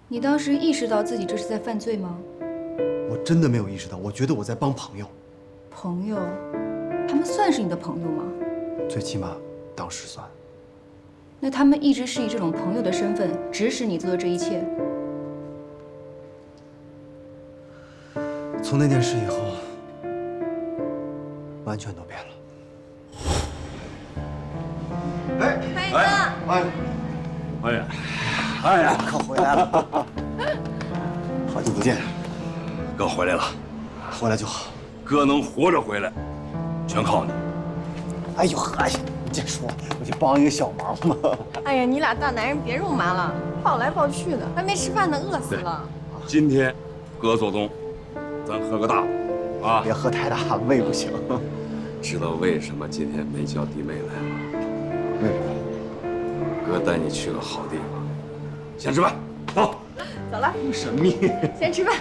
你当时意识到自己这是在犯罪吗？我真的没有意识到，我觉得我在帮朋友。朋友，他们算是你的朋友吗？最起码当时算。那他们一直是以这种朋友的身份指使你做的这一切？从那件事以后，完全都变了。哎，欢迎哥，哎，哎呀，哎呀，可回来了，好久不见，哥回来了，回来就好。哥能活着回来，全靠你。哎呦哎呀，你这说，我就帮一个小忙嘛。哎呀，你俩大男人别肉麻了，抱来抱去的，还没吃饭呢，饿死了。今天哥做东，咱喝个大的啊！别喝太大，胃不行。知道为什么今天没叫弟妹来吗？为什么？哥带你去个好地方，先吃饭，走。走了，神秘。先吃饭。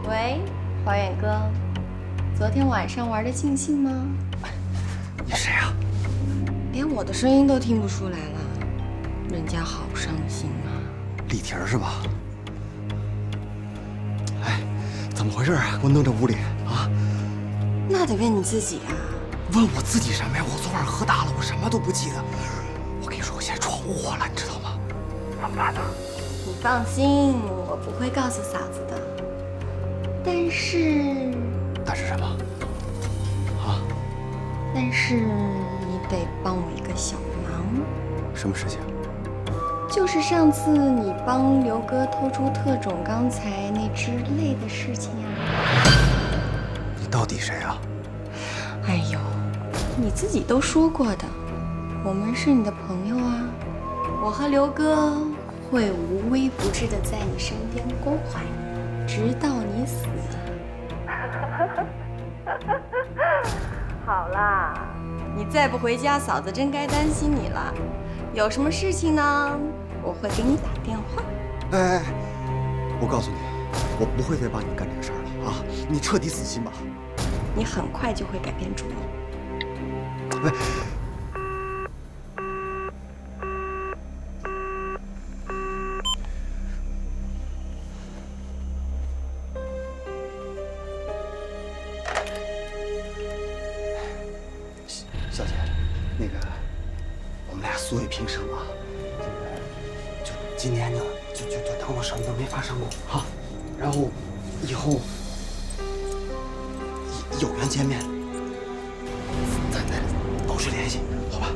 喂，华远哥，昨天晚上玩的尽兴吗？你谁啊？连我的声音都听不出来了，人家好伤心啊。李婷是吧？哎，怎么回事啊？给我弄这屋里啊？那得问你自己啊。问我自己什么呀？我昨晚喝大了，我什么都不记得。我跟你说，我现在闯祸了，你知道吗？怎么办呢？你放心，我不会告诉嫂子的。但是什么？啊？但是你得帮我一个小忙，什么事情？就是上次你帮刘哥偷出特种钢材那只泪的事情啊。你到底谁啊？哎呦，你自己都说过的，我们是你的朋友啊。我和刘哥会无微不至的在你身边关怀你，直到你死。好啦，你再不回家，嫂子真该担心你了。有什么事情呢？我会给你打电话。哎，我告诉你，我不会再帮你干这个事儿了啊！你彻底死心吧。你很快就会改变主意。喂，小姐，那个，我们俩素未平生啊，就今天就当我什么都没发生过哈，然后以后有缘见面，咱再保持联系，好吧？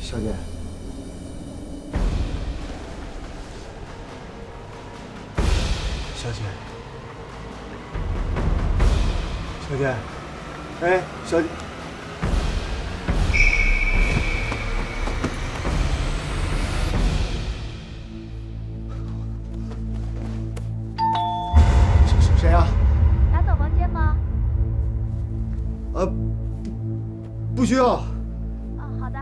小姐。小姐，小姐，哎，小姐，谁呀？打扫房间吗？不需要。哦，好的。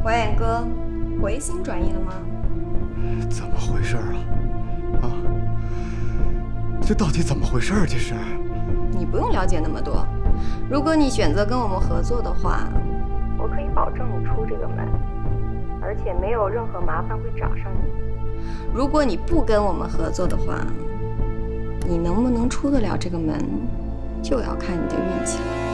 怀远哥，回心转意了吗？怎么回事啊？啊，这到底怎么回事？这是？你不用了解那么多。如果你选择跟我们合作的话，我可以保证你出这个门，而且没有任何麻烦会找上你。如果你不跟我们合作的话，你能不能出得了这个门，就要看你的运气了。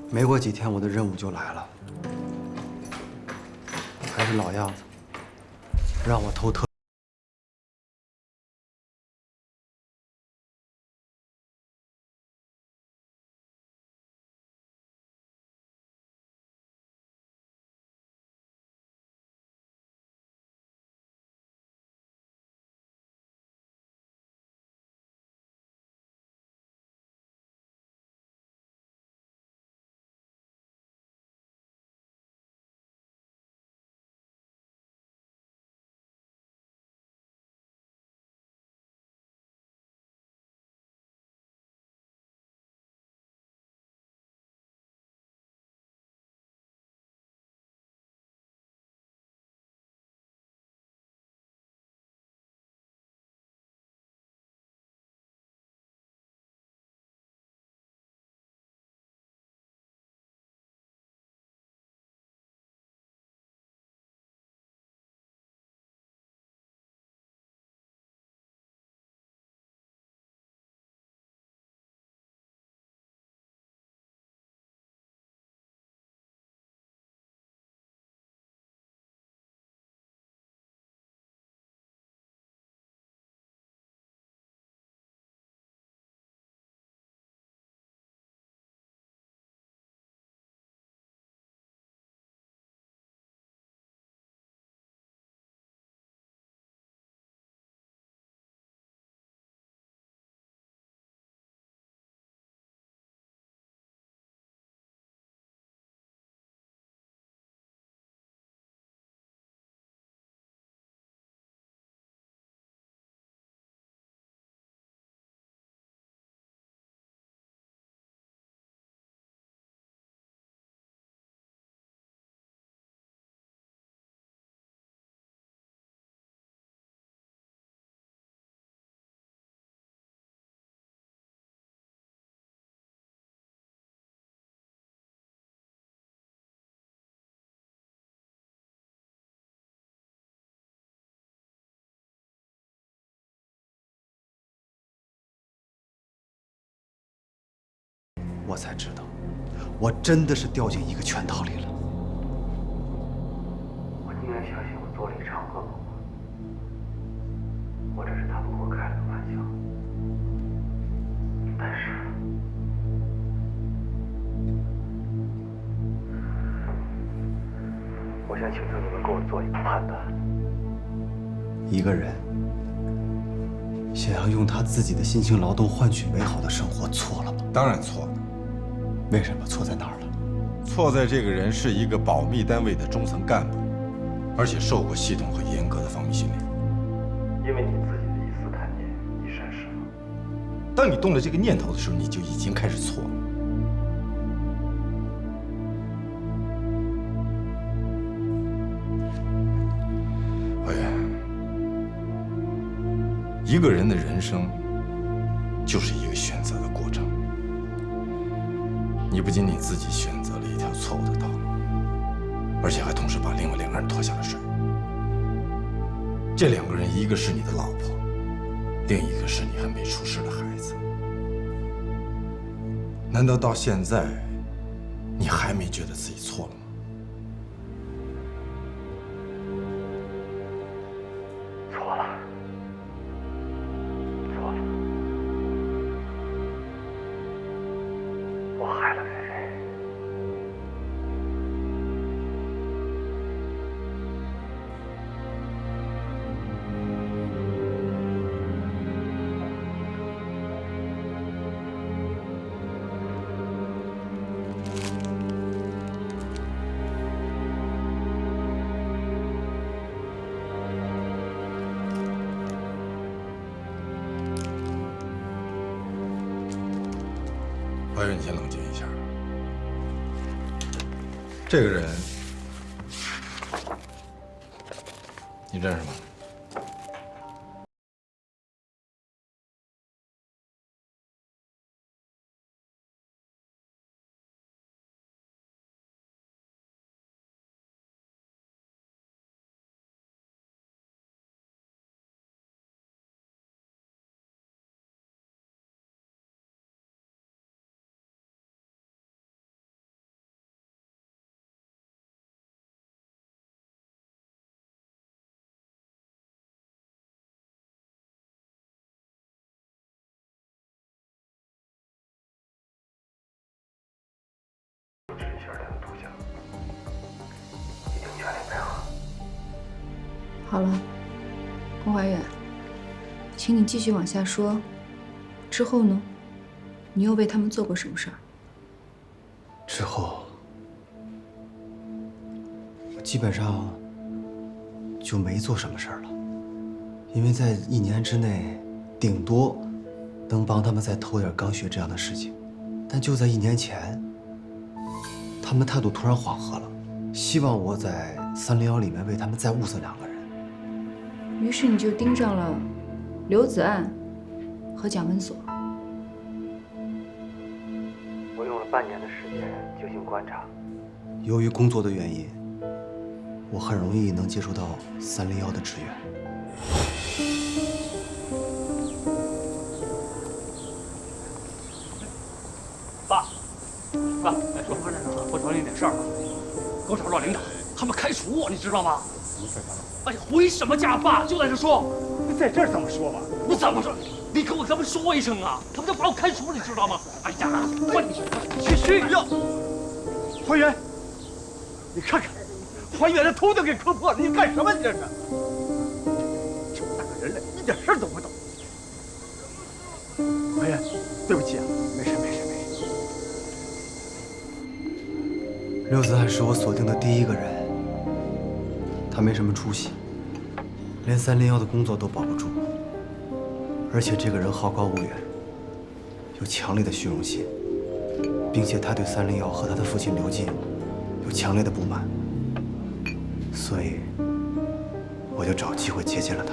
没过几天，我的任务就来了，还是老样子，让我偷特。我才知道，我真的是掉进一个圈套里了。我宁愿相信我做了一场噩梦，或者是他们给我开了个玩笑。但是，我想请求你们给我做一个判断。一个人想要用他自己的辛勤劳动换取美好的生活，错了吗？当然错了。为什么？错在哪儿了？错在这个人是一个保密单位的中层干部，而且受过系统和严格的防御训练。因为你自己的一丝贪念，你闪失了。当你动了这个念头的时候，你就已经开始错了。委员，一个人的人生就是一个选择的过程。你不仅你自己选择了一条错误的道路，而且还同时把另外2个人拖下了水。这2个人，一个是你的老婆，另一个是你还没出世的孩子。难道到现在，你还没觉得自己错了吗？错了，错了，我害了菲菲。怀孕，你先冷静一下。这个人，你认识吗？指一下他的图像，一定全力配合。好了，龚怀远，请你继续往下说。之后呢？你又为他们做过什么事儿？之后，我基本上就没做什么事儿了，因为在1年之内，顶多能帮他们再偷点钢血这样的事情。但就在1年前，他们态度突然缓和了，希望我在301里面为他们再物色2个人。于是你就盯上了刘子岸和蒋文所。我用了半年的时间精心观察。由于工作的原因，我很容易能接触到301的支援。爸，来说，我找你点事儿啊。狗厂老领导他们开除我，你知道吗？什么事啊？哎呀，回什么家，爸，就在这说。你在这儿怎么说吧？你怎么说？你跟他们说一声啊，他们就把我开除了，你知道吗？哎呀，你去呀！怀远，你看看，怀远的头都给磕破了，你干什么？你这是？这么大个人了，一点事儿都不懂。怀远，对不起啊，没事。刘子岸是我锁定的第1个人，他没什么出息，连301的工作都保不住，而且这个人好高骛远，有强烈的虚荣心，并且他对301和他的父亲刘进有强烈的不满，所以我就找机会接近了他。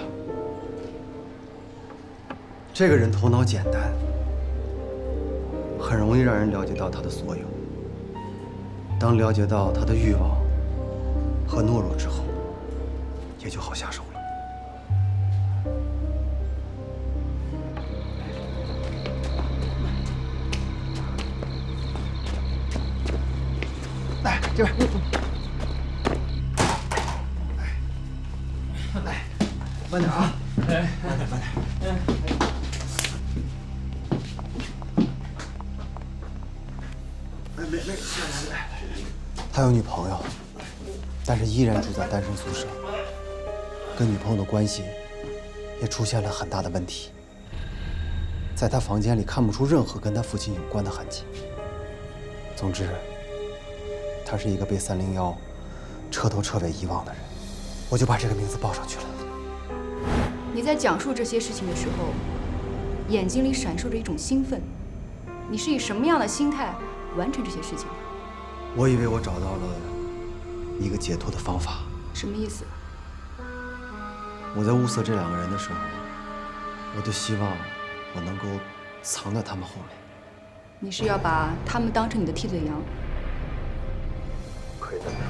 这个人头脑简单，很容易让人了解到他的所有。当了解到他的欲望和懦弱之后，也就好下手了。来这边。来，慢点啊！哎，慢点，慢点。没。他有女朋友，但是依然住在单身宿舍，跟女朋友的关系也出现了很大的问题。在他房间里看不出任何跟他父亲有关的痕迹。总之，他是一个被301彻头彻尾遗忘的人，我就把这个名字报上去了。你在讲述这些事情的时候，眼睛里闪烁着一种兴奋。你是以什么样的心态完成这些事情的？我以为我找到了一个解脱的方法。什么意思？我在物色这2个人的时候，我就希望我能够藏在他们后面。你是要把他们当成你的替罪羊？可以这么说。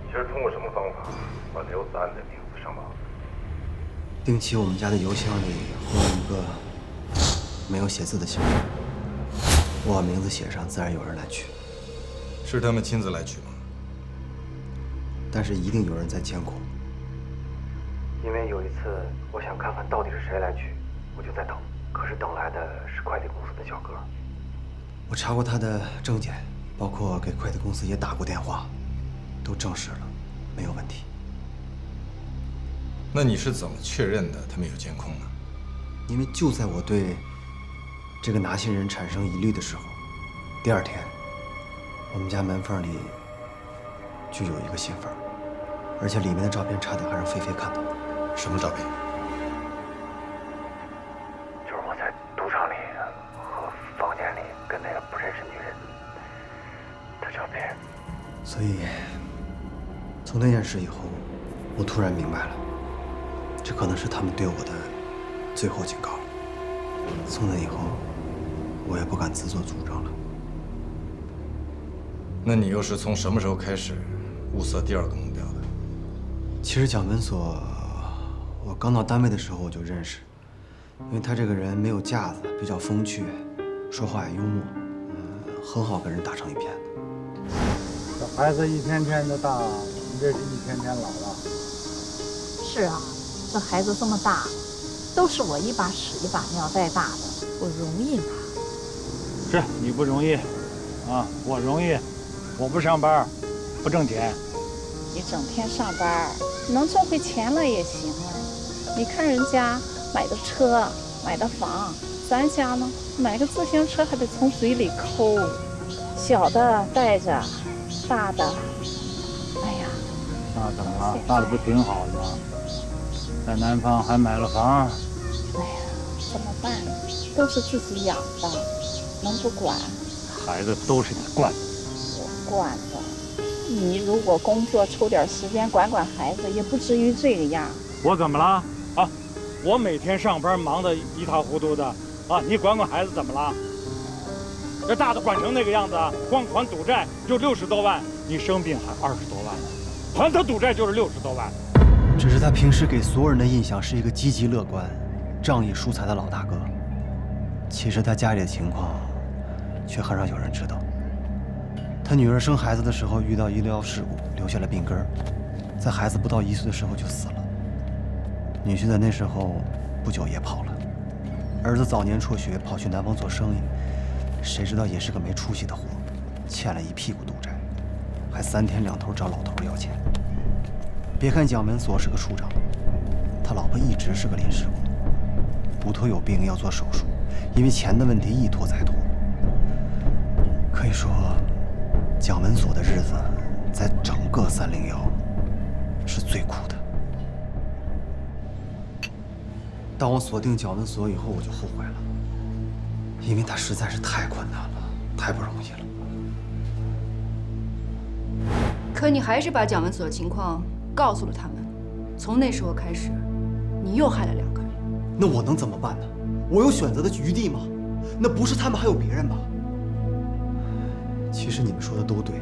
你是通过什么方法把刘子安的名字上榜？定期我们家的邮箱里会有一个没有写字的信封，我把名字写上，自然有人来取。是他们亲自来取吗？但是一定有人在监控。因为有一次，我想看看到底是谁来取，我就在等，可是等来的是快递公司的小哥。我查过他的证件，包括给快递公司也打过电话，都证实了，没有问题。那你是怎么确认的他们有监控呢？因为就在我对这个拿信人产生疑虑的时候，第2天，我们家门缝里就有一个信封，而且里面的照片差点还让菲菲看到。什么照片？就是我在赌场里和房间里跟那个不认识女人的照片。所以，从那件事以后，我突然明白了，这可能是他们对我的最后警告了。从那以后，我也不敢自作主张了。那你又是从什么时候开始物色第2个目标的？其实蒋文所，我刚到单位的时候我就认识，因为他这个人没有架子，比较风趣，说话也幽默，很好跟人打成一片的。这孩子一天天的大，我们这是一天天老了。是啊，这孩子这么大，都是我一把屎一把尿带大的，我容易吗？是你不容易，啊，我容易。我不上班，不挣钱。你整天上班，能挣回钱了也行啊。你看人家买的车，买的房，咱家呢，买个自行车还得从嘴里抠，小的带着，大的，哎呀，那怎么了？大的不挺好的吗？在南方还买了房。哎呀，怎么办？都是自己养的，能不管？孩子都是你惯的。惯的，你如果工作抽点时间管管孩子，也不至于这个样。我怎么了？啊，我每天上班忙得一塌糊涂的，啊，你管管孩子怎么了？这大的管成那个样子，光还赌债就60多万，你生病还20多万，还他赌债就是60多万。只是他平时给所有人的印象是一个积极乐观、仗义疏财的老大哥，其实他家里的情况却很少有人知道。他女儿生孩子的时候遇到医疗事故，留下了病根儿，在孩子不到1岁的时候就死了。女婿在那时候不久也跑了，儿子早年辍学跑去南方做生意，谁知道也是个没出息的货，欠了一屁股赌债，还3天2头找老头要钱。别看蒋文所是个处长，他老婆一直是个临时工，骨头有病要做手术，因为钱的问题一拖再拖。可以说，蒋文所的日子在整个301是最苦的。当我锁定蒋文所以后，我就后悔了，因为他实在是太困难了，太不容易了。可你还是把蒋文所的情况告诉了他们。从那时候开始，你又害了2个人。那我能怎么办呢？我有选择的余地吗？那不是他们还有别人吗？其实你们说的都对。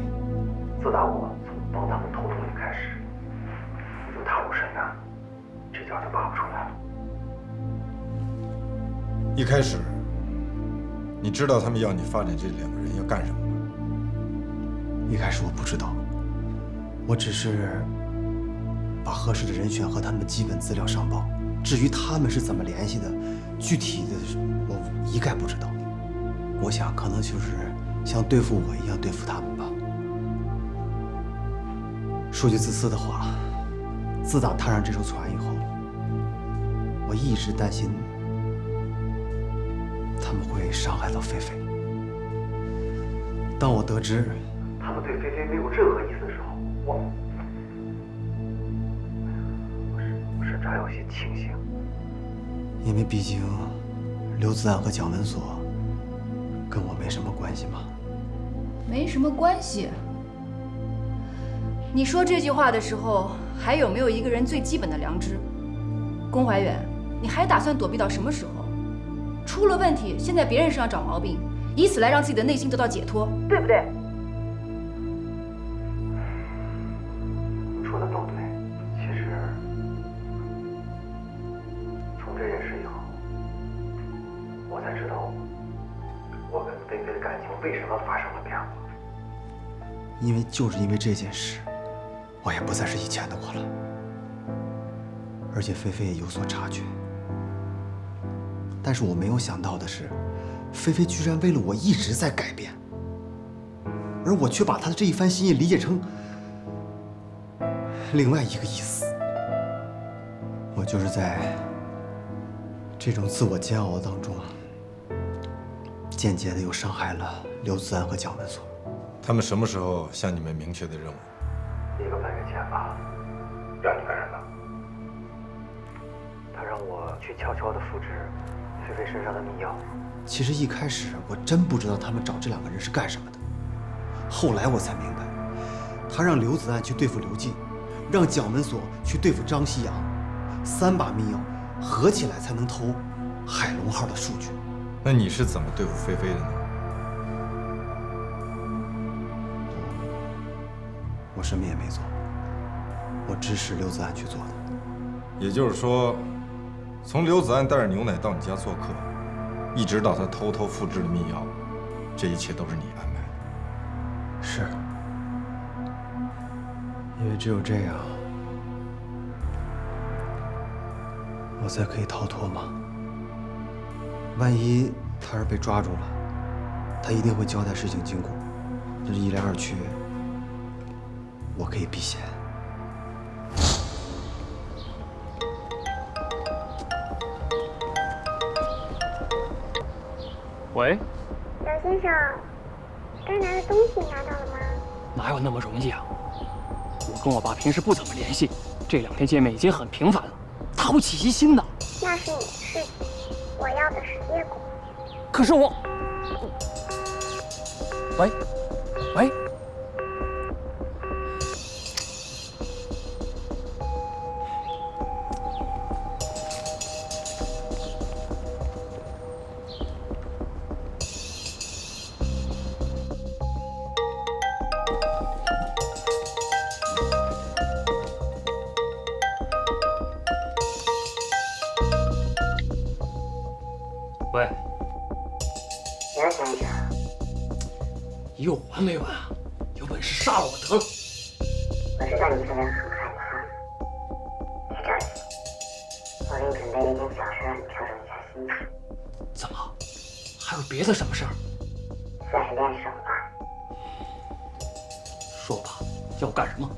自打我从帮他们偷东西开始，我就踏入深渊，这脚就拔不出来了。一开始，你知道他们要你发展这2个人要干什么吗？一开始我不知道，我只是把合适的人选和他们的基本资料上报。至于他们是怎么联系的，具体的我一概不知道。我想可能就是像对付我一样对付他们吧。说句自私的话，自打踏上这艘船以后，我一直担心他们会伤害到菲菲。当我得知他们对菲菲没有任何意思的时候，我甚至还有些庆幸，因为毕竟刘子安和蒋文锁跟我没什么关系嘛。没什么关系。你说这句话的时候，还有没有一个人最基本的良知？龚怀远，你还打算躲避到什么时候？出了问题，先在别人身上找毛病，以此来让自己的内心得到解脱，对不对？说的都对。其实从这件事以后，我才知道我跟菲菲的感情为什么发生了变化。就是因为这件事，我也不再是以前的我了，而且菲菲也有所察觉。但是我没有想到的是，菲菲居然为了我一直在改变，而我却把她的这一番心意理解成另外一个意思。我就是在这种自我煎熬当中，间接的又伤害了刘子安和蒋文锁。他们什么时候向你们明确的任务？1个半月前吧。让你干什么？他让我去悄悄地复制菲菲身上的密钥。其实一开始我真不知道他们找这2个人是干什么的，后来我才明白，他让刘子安去对付刘静，让蒋文锁去对付张西洋，3把密钥合起来才能偷海龙号的数据。那你是怎么对付菲菲的呢？我什么也没做，我指使刘子安去做的。也就是说，从刘子安带着牛奶到你家做客，一直到他偷偷复制的密钥，这一切都是你安排的。是，因为只有这样，我才可以逃脱嘛。万一他要是被抓住了，他一定会交代事情经过，这一来二去，我可以避嫌。喂，姚先生，该拿的东西拿到了吗？哪有那么容易啊？我跟我爸平时不怎么联系，这2天见面已经很频繁了，他会起疑心的。那是你的事情，我要的是结果。可是我……喂，喂。喂，姚先生，有完没完啊？有本事杀了我得了！我知道你这边很害怕，别着急，我给你准备了一件小事，让你调整一下心情。怎么，还有别的什么事儿？算是练手吧。说吧，要干什么？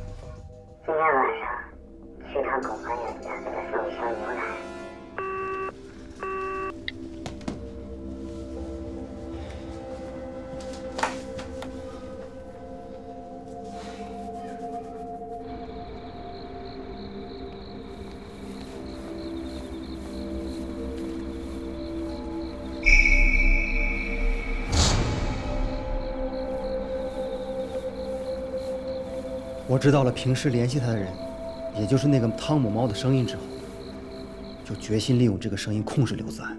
今天晚上去趟龚怀远家，给他送一箱牛奶。我知道了平时联系他的人，也就是那个汤姆猫的声音之后，就决心利用这个声音控制刘子安。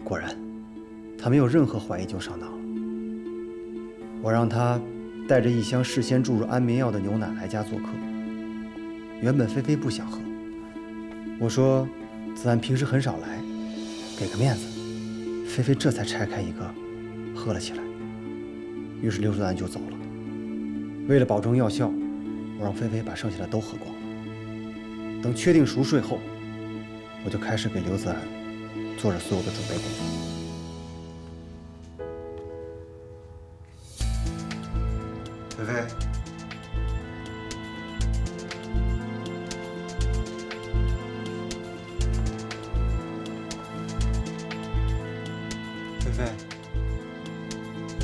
果然，他没有任何怀疑就上当了。我让他带着一箱事先注入安眠药的牛奶来家做客。原本菲菲不想喝，我说子安平时很少来，给个面子。菲菲这才拆开一个，喝了起来。于是刘子安就走了。为了保证药效，我让菲菲把剩下的都喝光了。等确定熟睡后，我就开始给刘子安做着所有的准备工作。菲菲，菲菲，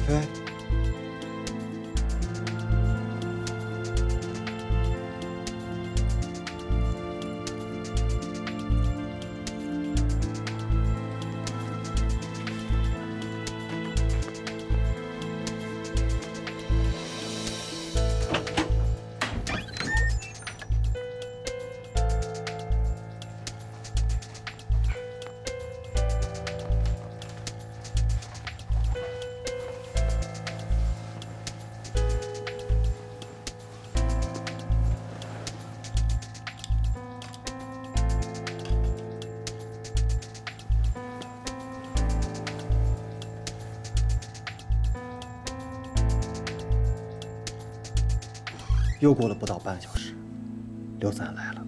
菲菲。又过了不到半个小时，刘子安来了。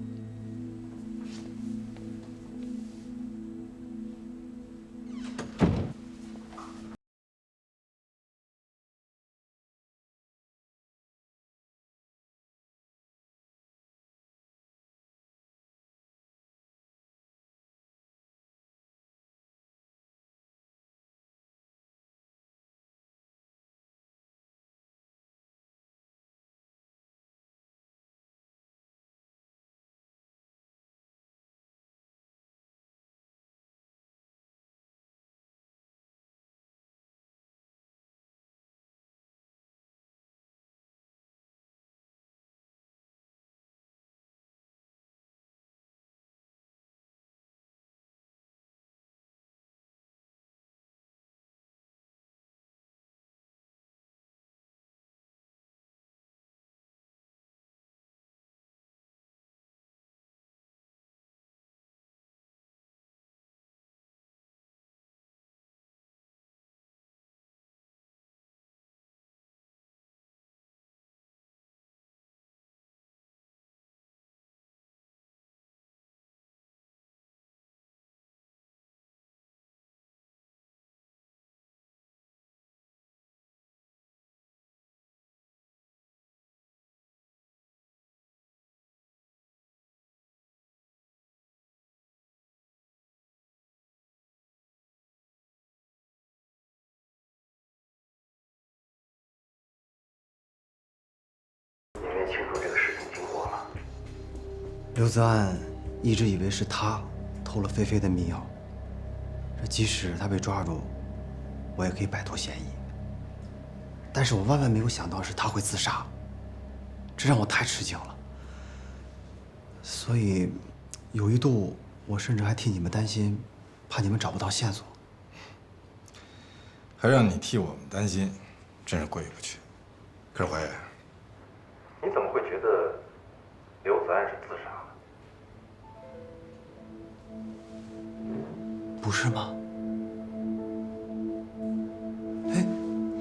清楚这个事情经过了。刘子安一直以为是他偷了菲菲的迷药，这即使他被抓住，我也可以摆脱嫌疑。但是我万万没有想到是他会自杀，这让我太吃惊了。所以，有一度我甚至还替你们担心，怕你们找不到线索。还让你替我们担心，真是过意不去。可是怀远，你怎么会觉得刘子安是自杀的？不是吗？哎，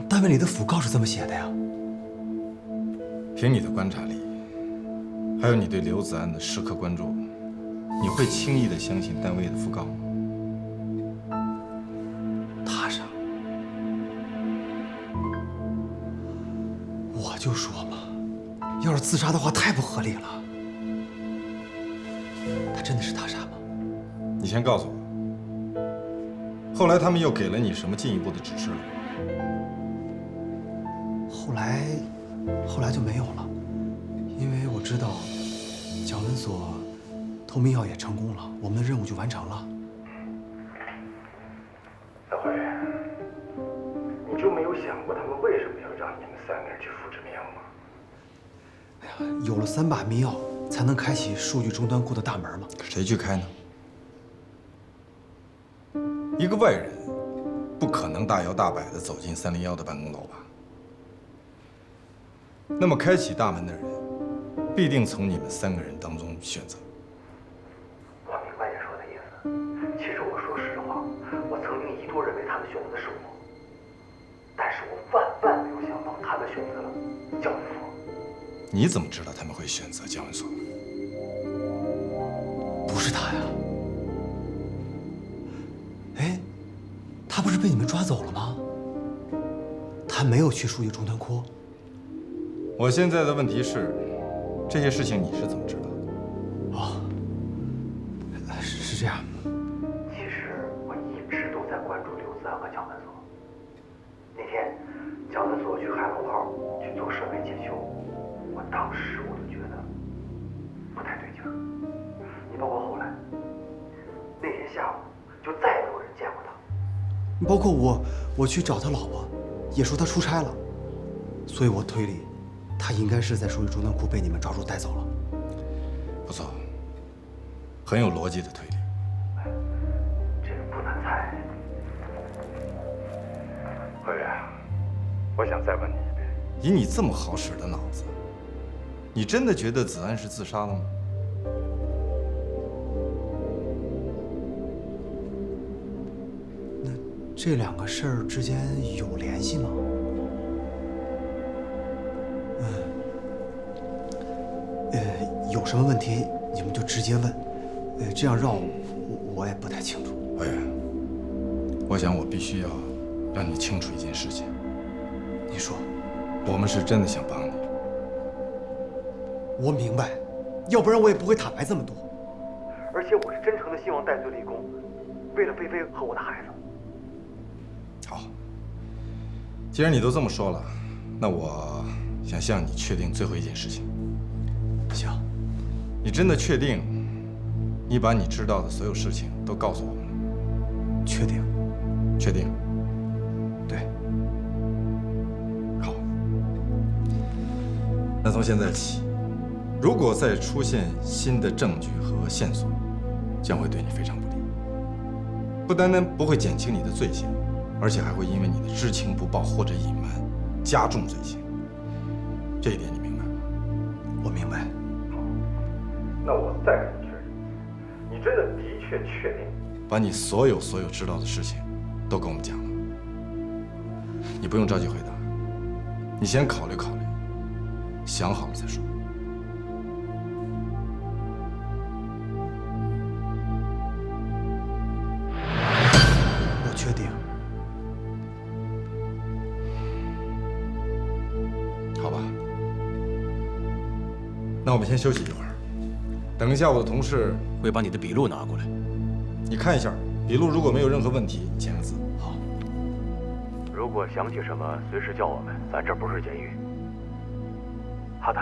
单位里的讣告是这么写的呀。凭你的观察力，还有你对刘子安的时刻关注，你会轻易的相信单位的讣告吗？他杀，我就说嘛，要是自杀的话，太不合理了。他真的是他杀吗？你先告诉我，后来他们又给了你什么进一步的指示了？后来就没有了，因为我知道蒋文所偷迷药也成功了，我们的任务就完成了。小辉，你就没有想过他们为什么要让你们三个人去复制迷药吗？哎呀，有了3把迷药，才能开启数据终端库的大门嘛。谁去开呢？一个外人不可能大摇大摆地走进301的办公楼吧？那么开启大门的人，必定从你们3个人当中选择。我明白你说的意思。其实我说实话，我曾经一度认为他们选择的是我，但是我万万没有想到他们选择了教育所。你怎么知道他们会选择江文所？不是他呀。哎，他不是被你们抓走了吗？他没有去书记中团库。我现在的问题是，这些事情你是怎么知道的？哦，是这样。其实我一直都在关注刘子安和江文所。那天江文所去海龙号去做设备检修，我当时我就觉得不太对劲儿。你包括后来那天下午就再也没有人见过他。包括我去找他老婆，也说他出差了，所以我推理，他应该是在书记中团库被你们抓住带走了。不错，很有逻辑的推理。这个不难猜。何源，我想再问你一遍，以你这么好使的脑子，你真的觉得子安是自杀了吗？这两个事儿之间有联系吗？有什么问题你们就直接问，这样绕我也不太清楚。委员，我想我必须要让你清楚一件事情。你说，我们是真的想帮你。我明白，要不然我也不会坦白这么多。而且我是真诚的希望戴罪立功，为了菲菲和我的孩子。好，既然你都这么说了，那我想向你确定最后一件事情。行，你真的确定你把你知道的所有事情都告诉我们了？确定。确定。对。好，那从现在起，如果再出现新的证据和线索，将会对你非常不利。不单单不会减轻你的罪行，而且还会因为你的知情不报或者隐瞒，加重罪行。这一点你明白吗？我明白。那我再跟你确认，你真的确定把你所有知道的事情都跟我们讲了？你不用着急回答，你先考虑考虑，想好了再说。我确定。好吧，那我们先休息一会儿。等一下，我的同事会把你的笔录拿过来，你看一下笔录，如果没有任何问题，你签个字。好。如果想起什么，随时叫我们，咱这不是监狱。好的。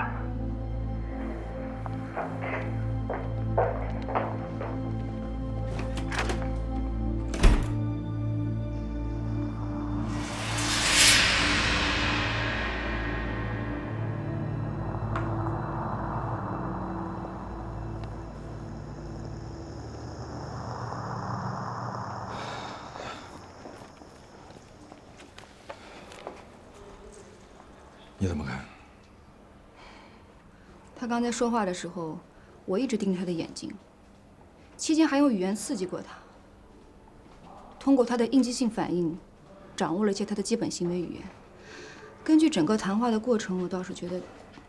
你怎么看？他刚才说话的时候，我一直盯着他的眼睛，期间还用语言刺激过他。通过他的应激性反应，掌握了一些他的基本行为语言。根据整个谈话的过程，我倒是觉得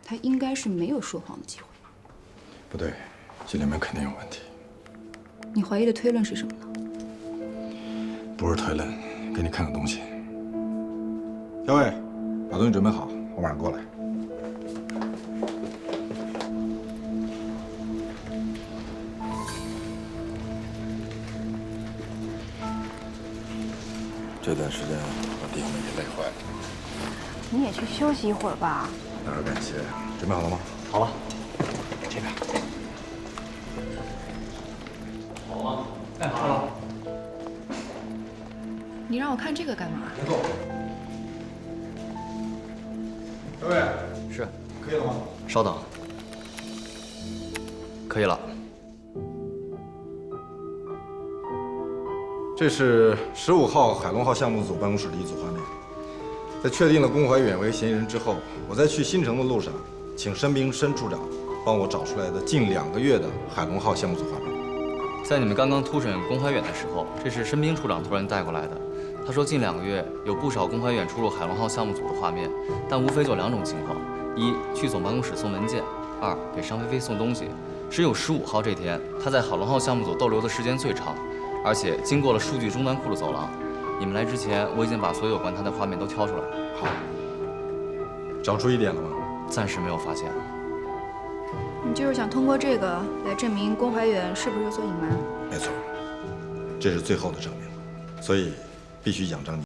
他应该是没有说谎的机会。不对，这里面肯定有问题。你怀疑的推论是什么呢？不是推论，给你看个东西。小伟，把东西准备好，我马上过来。这段时间把弟兄们给累坏了。你也去休息一会儿吧。哪儿感谢？准备好了吗？好了，这边。好吗？哎，好了。你让我看这个干嘛？别动。小伟，是，可以了吗？稍等。可以了。这是15号海龙号项目组办公室的一组画面。在确定了龚怀远为嫌疑人之后，我在去新城的路上，请申兵申处长帮我找出来的近2个月的海龙号项目组画面。在你们刚刚突审龚怀远的时候，这是申兵处长突然带过来的。他说近2个月有不少龚怀远出入海龙号项目组的画面，但无非就2种情况：一去总办公室送文件，二给商菲菲送东西。只有15号这天，他在郝龙浩项目组逗留的时间最长，而且经过了数据终端库的走廊。你们来之前，我已经把所有有关他的画面都挑出来了。好，找出一点了吗？暂时没有发现。你就是想通过这个来证明龚怀远是不是有所隐瞒？没错，这是最后的证明了，所以必须仰仗你。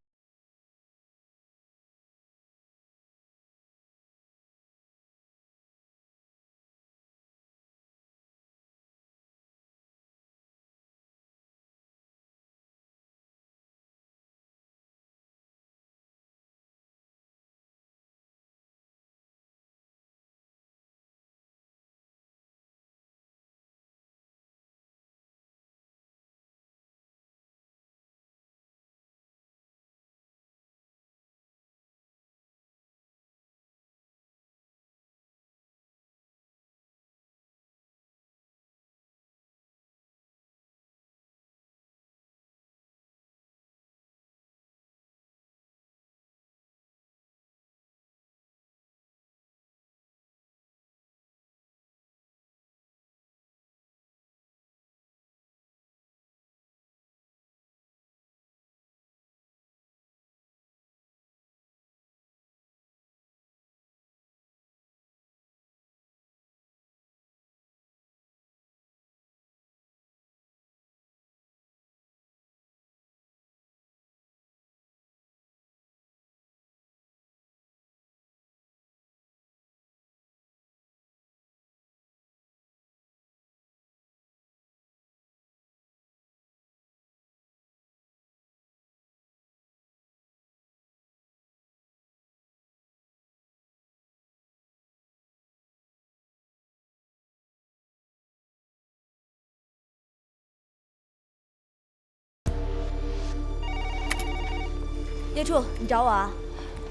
叶处，你找我啊？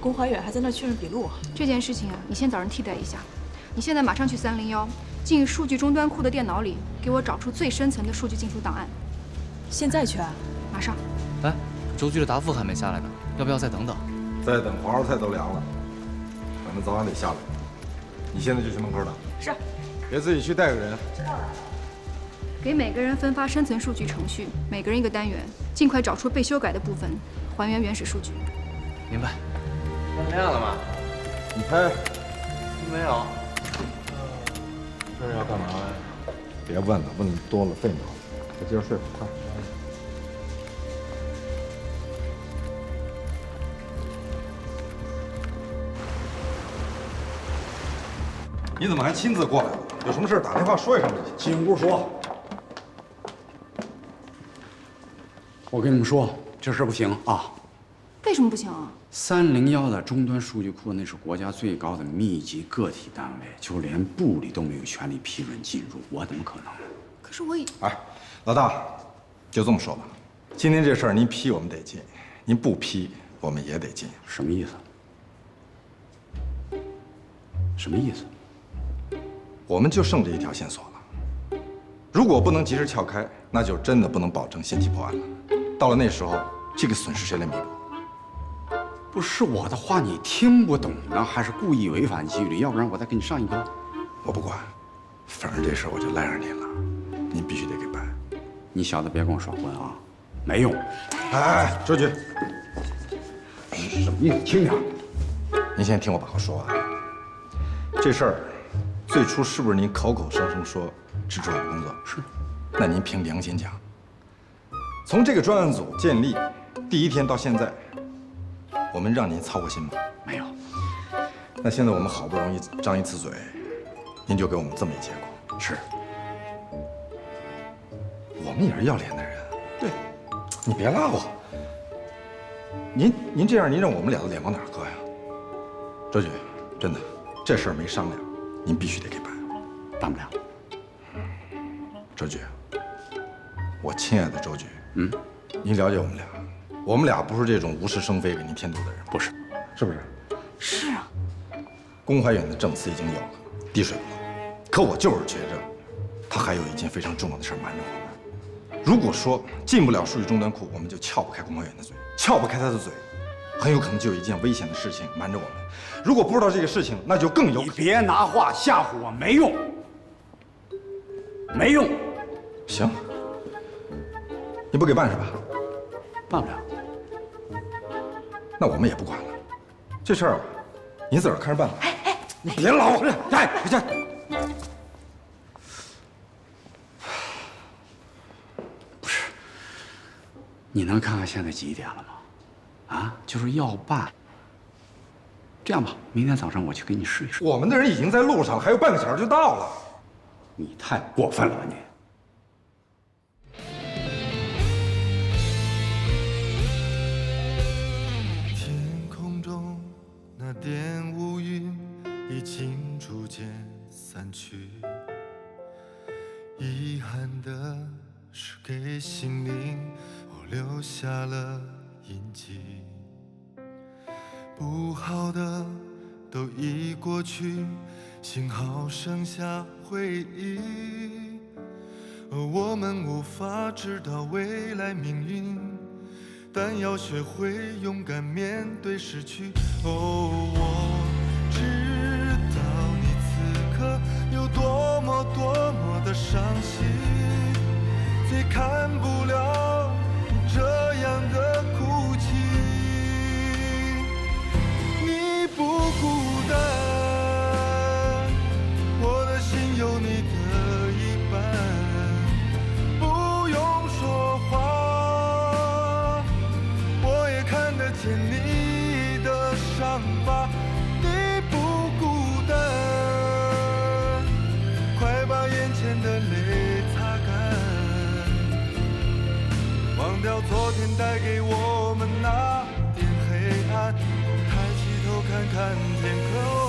龚怀远还在那确认笔录。这件事情啊，你先找人替代一下。你现在马上去301，进数据终端库的电脑里，给我找出最深层的数据进出档案。现在去啊？马上。哎，周局的答复还没下来呢，要不要再等等？再等黄花菜都凉了，反正早晚得下来。你现在就去门口等。是。别自己去，带个人。知道了。给每个人分发深层数据程序，每个人一个单元，尽快找出被修改的部分，还原原始数据。明白。天亮了吗？你猜？没有。这是要干嘛呀？别问了，问多了费脑子。快接着睡吧，快。你怎么还亲自过来了？有什么事打电话说一声就行。进屋说。我跟你们说，这事不行啊！为什么不行啊？301的终端数据库那是国家最高的密集个体单位，就连部里都没有权利批准进入，我怎么可能？可是我已……哎，老大，就这么说吧，今天这事儿您批我们得进，您不批我们也得进。什么意思？什么意思？我们就剩这一条线索了，如果不能及时撬开，那就真的不能保证限期破案了。到了那时候，这个损失谁来弥补？不是我的话你听不懂呢，还是故意违反纪律？要不然我再给你上一课。我不管，反正这事我就赖上您了，您必须得给办。你小子别跟我耍混啊，没用。哎，周局，什么意思？轻点。您先听我把话说完。这事儿最初是不是您口口声声说是专案工作？是。那您凭良心讲，从这个专案组建立第一天到现在，我们让您操过心吗？没有。那现在我们好不容易张一次嘴，您就给我们这么一结果。是。我们也是要脸的人。对。你别拉我。您这样，您让我们俩的脸往哪儿搁呀？周局，真的，这事儿没商量，您必须得给办。办不了。周局，我亲爱的周局，您了解我们俩，我们俩不是这种无事生非给您添堵的人，不是，是不是？是啊。龚怀远的证词已经有了，滴水不漏。可我就是觉着，他还有一件非常重要的事瞒着我们。如果说进不了数据终端库，我们就撬不开龚怀远的嘴，撬不开他的嘴，很有可能就有一件危险的事情瞒着我们。如果不知道这个事情，那就更有。你别拿话吓唬我，没用，没用。行，你不给办是吧？办不了。那我们也不管了，这事儿您自个儿看着办吧。你别老这。不是，你能看看现在几点了吗？啊，就是要办。这样吧，明天早上我去给你试一试。我们的人已经在路上，还有半个小时就到了。你太过分了，你。天空中那点乌云已经逐渐散去，遗憾的是给心灵我留下了印记。不好的都已过去，幸好剩下回忆。而我们无法知道未来命运，但要学会勇敢面对失去。哦，我知道你此刻有多么的伤心，最看不了你这样的哭泣。你不孤单，我的心有你的一半，不用说话，我也看得见你的伤疤。你不孤单，快把眼前的泪擦干，忘掉昨天带给我们那点黑暗，抬起头看看天空。